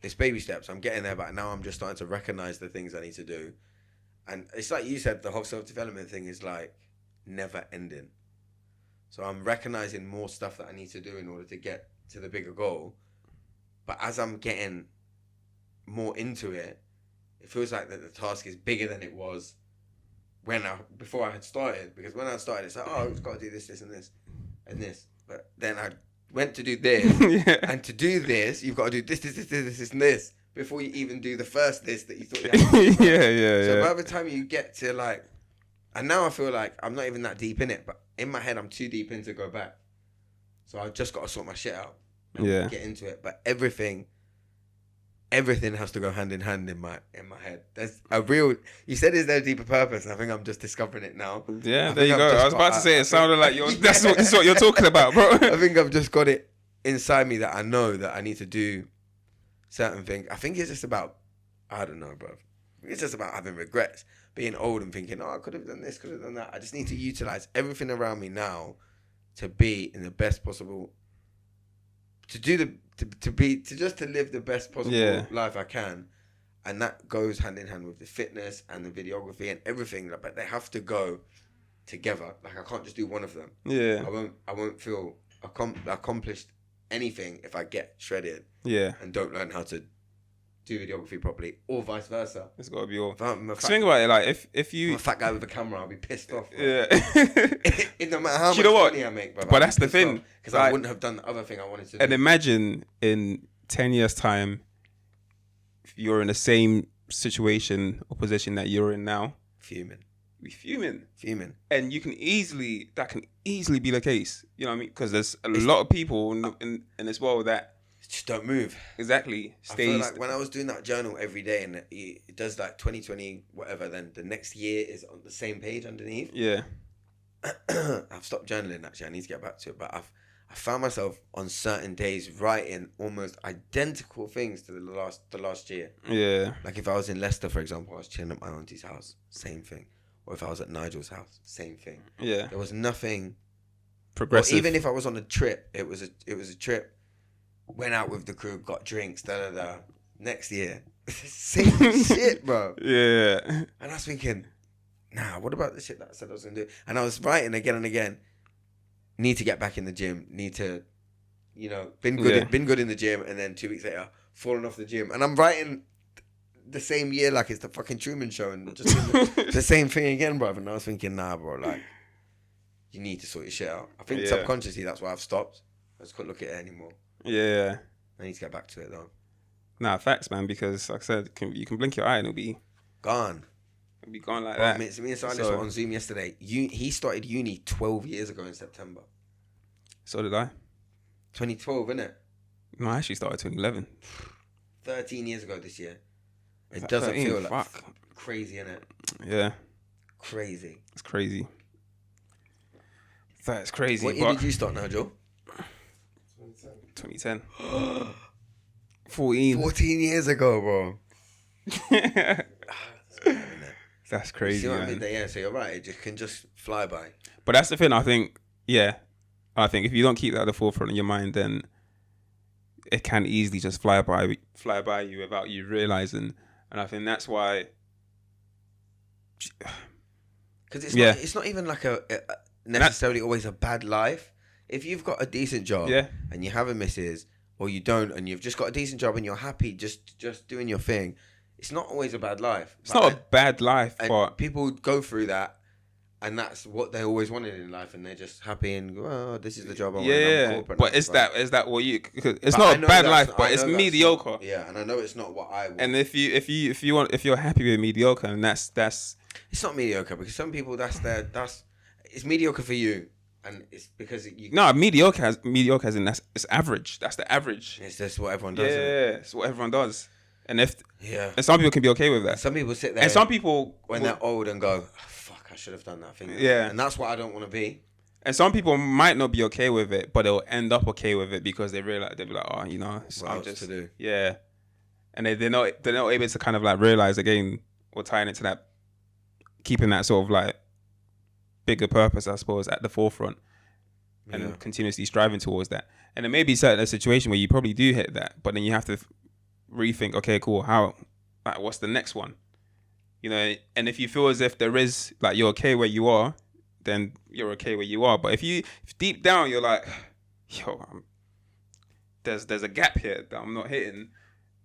it's baby steps. I'm getting there, but now I'm just starting to recognize the things I need to do. And it's like you said, the whole self-development thing is like never ending. So I'm recognizing more stuff that I need to do in order to get to the bigger goal. But as I'm getting more into it, it feels like that the task is bigger than it was before I had started, because when I started, it's like, oh, I've got to do this, this, and this, and this. But then I went to do this, and to do this, you've got to do this, and this before you even do the first this that you thought you had to do. So by the time you get to like, and now I feel like I'm not even that deep in it, but in my head I'm too deep in to go back. So I've just got to sort my shit out and get into it. But everything has to go hand in hand in my head. There's a real. You said, "Is there a deeper purpose?" And I think I'm just discovering it now. Yeah, there you go. I was about to say it sounded like that's what you're talking about, bro. I think I've just got it inside me that I know that I need to do certain things. I think it's just about, I don't know, bro. It's just about having regrets, being old and thinking, oh, I could have done this, could have done that. I just need to utilize everything around me now to be in the best possible, to live the best possible life I can. And that goes hand in hand with the fitness and the videography and everything. But they have to go together. Like I can't just do one of them. Yeah. I won't feel accomplished anything if I get shredded. Yeah. And don't learn how to do videography properly, or vice versa. It's got to be all. Cause think about it, like if you, I'm a fat guy with a camera, I'll be pissed off. Bro. Yeah. It no matter how much money I make, bro. But that's the thing, because I wouldn't have done the other thing I wanted to do. And imagine in 10 years' time, if you're in the same situation or position that you're in now. Fuming. And that can easily be the case. You know what I mean? Because there's a lot of people in this world that just don't move. Exactly. I feel like when I was doing that journal every day and it does like 2020 whatever, then the next year is on the same page underneath. Yeah. I've stopped journaling actually. I need to get back to it, but I found myself on certain days writing almost identical things to the last year. Yeah. Like if I was in Leicester, for example, I was chilling at my auntie's house, same thing. Or if I was at Nigel's house, same thing. Yeah. There was nothing progressive. Or even if I was on a trip, it was a trip. Went out with the crew, got drinks, Next year, same shit, bro. Yeah. And I was thinking, nah, what about the shit that I said I was gonna do? And I was writing again and again. Need to get back in the gym. Need to, been good in the gym, and then 2 weeks later, fallen off the gym. And I'm writing the same year like it's the fucking Truman Show, and just the same thing again, bro. And I was thinking, nah, bro, like you need to sort your shit out. I think subconsciously that's why I've stopped. I just couldn't look at it anymore. Yeah. I need to get back to it though. Nah, facts, man. Because like I said, you can blink your eye and it'll be gone. It'll be gone like that. Me and Silas were on Zoom yesterday. He started uni 12 years ago in September. So did I. 2012, innit? No, I actually started 2011. 13 years ago this year. It doesn't feel like crazy, innit? Yeah. Crazy. It's crazy. That's crazy. What year did you start, Nigel? 2010. 14 years ago, bro. That's crazy. See what I mean? Yeah, so you're right. It can just fly by. But that's the thing. I think if you don't keep that at the forefront of your mind, then it can easily just fly by you without you realizing. And I think that's why. Because it's not even like a necessarily always a bad life. If you've got a decent job and you have a missus, or you don't, and you've just got a decent job and you're happy just doing your thing, it's not always a bad life. It's not a bad life, but people go through that, and that's what they always wanted in life, and they're just happy and go, oh, this is the job I want. Yeah, but is that what you? It's not a bad life, but it's mediocre. Yeah, and I know it's not what I want. And if you're happy with mediocre, and that's it's not mediocre, because some people it's mediocre for you. And it's because mediocre as in it's average. That's the average. It's just what everyone does. Yeah, it's what everyone does. And and some people can be okay with that. Some people sit there, and some people when they're old and go, oh, "Fuck, I should have done that thing." Yeah, and that's what I don't want to be. And some people might not be okay with it, but they'll end up okay with it because they'll be like, oh, I'm just to do. Yeah, and they're not able to kind of like realize again, or tying it to that, keeping that sort of like bigger purpose, I suppose, at the forefront, and continuously striving towards that. And it may be a situation where you probably do hit that, but then you have to rethink, okay, cool, what's the next one? And if you feel as if there is, like, you're okay where you are, then you're okay where you are. But if deep down you're like, there's a gap here that I'm not hitting,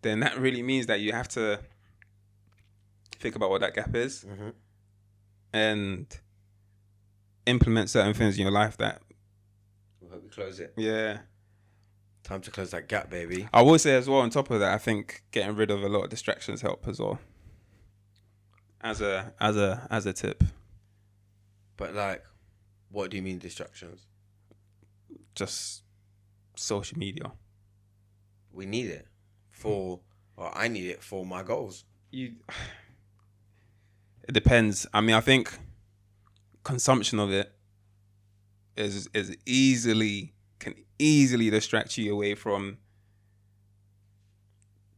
then that really means that you have to think about what that gap is. Mm-hmm. and implement certain things in your life that. We'll hope we close it. Yeah. Time to close that gap, baby. I will say as well, on top of that, I think getting rid of a lot of distractions help as well. As a tip. But like, what do you mean distractions? Just social media. We need it or I need it for my goals. It depends. I mean, I think consumption of it can easily distract you away from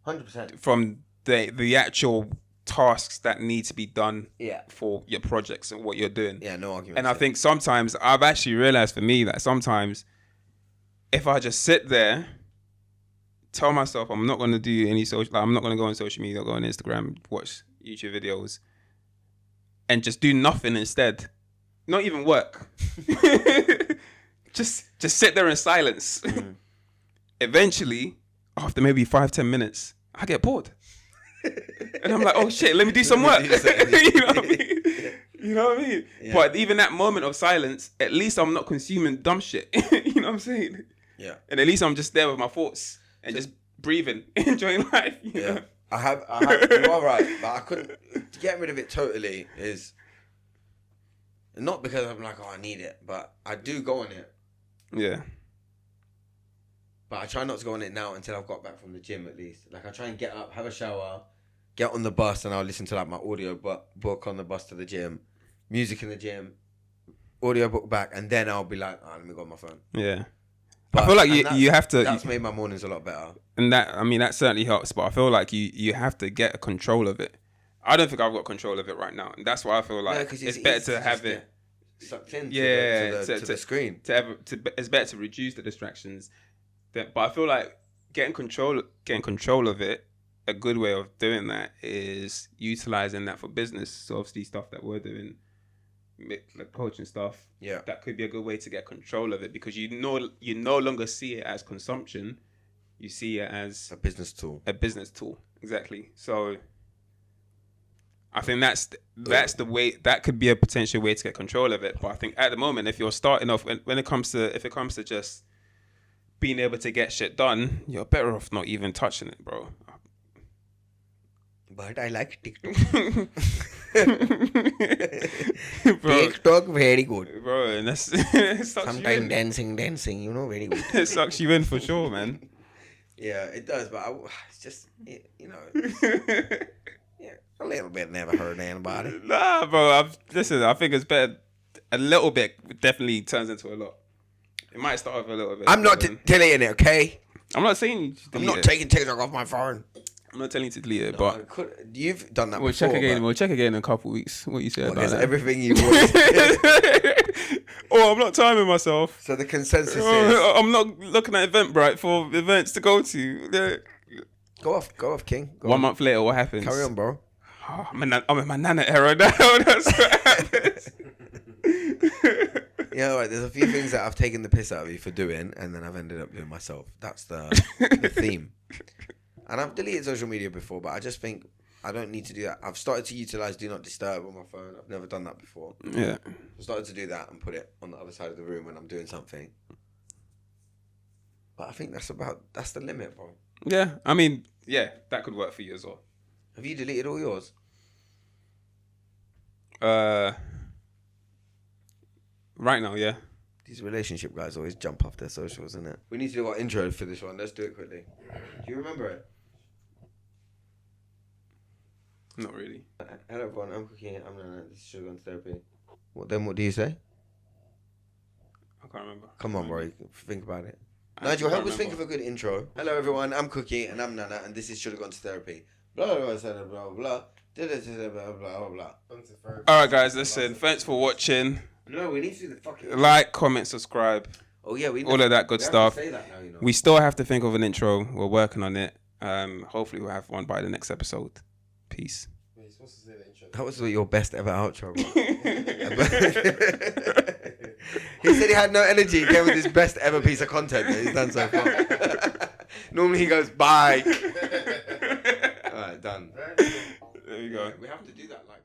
100%. from the actual tasks that need to be done for your projects and what you're doing. Yeah, no argument. And I think sometimes I've actually realized for me that sometimes if I just sit there, tell myself I'm not going to do any social, I'm not going to go on social media, go on Instagram, watch YouTube videos, and just do nothing instead. Not even work. just sit there in silence. Eventually, after maybe 5-10 minutes, I get bored. And I'm like, oh shit, let me do some work. You know what I mean? You know what I mean? Yeah. But even that moment of silence, at least I'm not consuming dumb shit. You know what I'm saying? Yeah. And at least I'm just there with my thoughts and just breathing, enjoying life. You know? I have, you are right, but I couldn't, getting rid of it totally is not because I'm like, oh, I need it, but I do go on it. Yeah. But I try not to go on it now until I've got back from the gym at least. Like I try and get up, have a shower, get on the bus, and I'll listen to like my audio book on the bus to the gym, music in the gym, audio book back, and then I'll be like, oh, let me go on my phone. Yeah. But, I feel like you have to. That's made my mornings a lot better. And that certainly helps. But I feel like you have to get a control of it. I don't think I've got control of it right now, and that's why I feel like it's better to have it sucked in. To the screen. It's better to reduce the distractions. But I feel like getting control of it. A good way of doing that is utilizing that for business. So obviously stuff that we're doing, like coaching stuff. Yeah, that could be a good way to get control of it because you no longer see it as consumption. You see it as a business tool. Exactly. So I think that's the way that could be a potential way to get control of it. But I think at the moment, if you're starting off, when it comes to just being able to get shit done, you're better off not even touching it, bro. But I like TikTok. Bro, TikTok very good, bro. And that's sometimes dancing, you know, very good. It sucks you in for sure, man. Yeah, it does, but it's just, you know, a little bit never hurt anybody. Nah, bro. Listen, I think it's better. A little bit definitely turns into a lot. It might start with a little bit. I'm not deleting it, okay? I'm not saying you delete I'm not taking TikTok off my phone. I'm not telling you to delete it, but you've done that we'll before. We'll check again in a couple of weeks. What you said about that. Everything you want. Oh, I'm not timing myself. So the consensus is... I'm not looking at Eventbrite for events to go to. Go off, King. Go 1 month later, what happens? Carry on, bro. Oh, I'm in my nana era now. That's what happens. Yeah, right. There's a few things that I've taken the piss out of you for doing, and then I've ended up doing myself. That's the theme. And I've deleted social media before, but I just think I don't need to do that. I've started to utilize Do Not Disturb on my phone. I've never done that before. Yeah. I've started to do that and put it on the other side of the room when I'm doing something. But I think that's the limit, bro. Yeah. I mean, yeah, that could work for you as well. Have you deleted all yours? Right now, yeah. These relationship guys always jump off their socials, innit? We need to do our intro for this one. Let's do it quickly. Do you remember it? Not really. Hello everyone, I'm Cookie. I'm Nana. This is Sugar on Therapy. What do you say? I can't remember. Come on, bro. You can think about it. Nigel, help us think of a good intro. Hello everyone, I'm Cookie and I'm Nana, and this is Should Have Gone to Therapy. Blah blah blah blah blah blah blah blah blah. Alright guys, listen, thanks for watching. No, we need to do the fucking like, comment, subscribe. Oh yeah, all of that good stuff. Say that now, you know. We still have to think of an intro. We're working on it. Hopefully we'll have one by the next episode. Peace. You're supposed to say the intro. That was your best ever outro, bro. He said he had no energy. He came with his best ever piece of content that he's done so far. Normally he goes, bye. Alright, done. There you go. We have to do that like